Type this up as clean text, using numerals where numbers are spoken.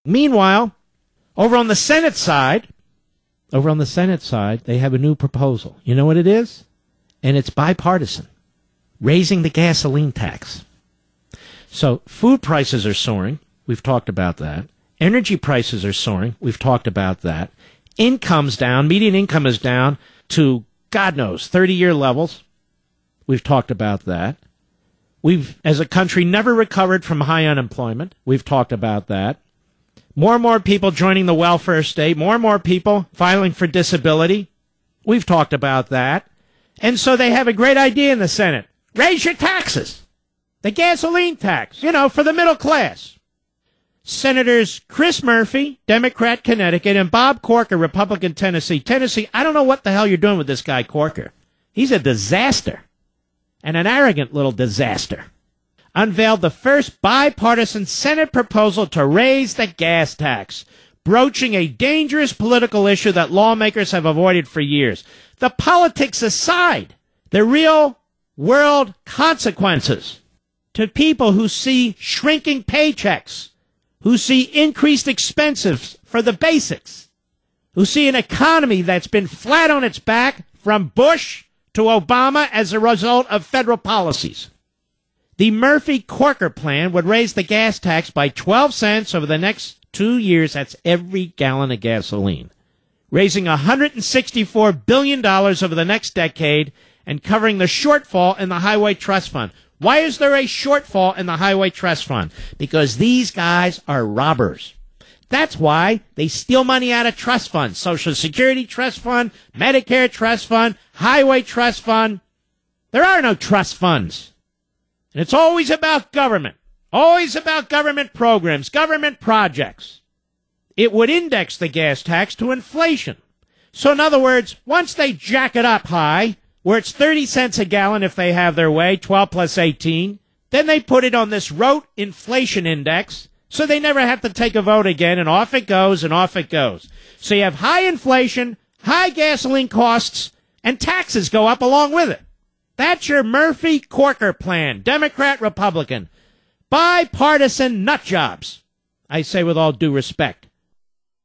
Meanwhile, over on the Senate side, they have a new proposal. You know what it is? And it's bipartisan. Raising the gasoline tax. So food prices are soaring. We've talked about that. Energy prices are soaring. We've talked about that. Income's down. Median income is down to, God knows, 30-year levels. We've talked about that. We've, as a country, never recovered from high unemployment. We've talked about that. More and more people joining the welfare state. More and more people filing for disability. We've talked about that. And so they have a great idea in the Senate. Raise your taxes. The gasoline tax, for the middle class. Senators Chris Murphy, Democrat, Connecticut, and Bob Corker, Republican, Tennessee. Tennessee, I don't know what the hell you're doing with this guy, Corker. He's a disaster. And an arrogant little disaster. Unveiled the first bipartisan Senate proposal to raise the gas tax, broaching a dangerous political issue that lawmakers have avoided for years. The politics aside, the real world consequences to people who see shrinking paychecks, who see increased expenses for the basics, who see an economy that's been flat on its back from Bush to Obama as a result of federal policies. The Murphy-Corker plan would raise the gas tax by 12 cents over the next 2 years. That's every gallon of gasoline. Raising $164 billion over the next decade and covering the shortfall in the Highway Trust Fund. Why is there a shortfall in the Highway Trust Fund? Because these guys are robbers. That's why they steal money out of trust funds. Social Security Trust Fund, Medicare Trust Fund, Highway Trust Fund. There are no trust funds. And it's always about government. Always about government programs, government projects. It would index the gas tax to inflation. So in other words, once they jack it up high, where it's 30 cents a gallon if they have their way, 12 plus 18, then they put it on this rote inflation index, so they never have to take a vote again, and off it goes, and off it goes. So you have high inflation, high gasoline costs, and taxes go up along with it. That's your Murphy-Corker plan, Democrat, Republican. Bipartisan nut jobs, I say with all due respect.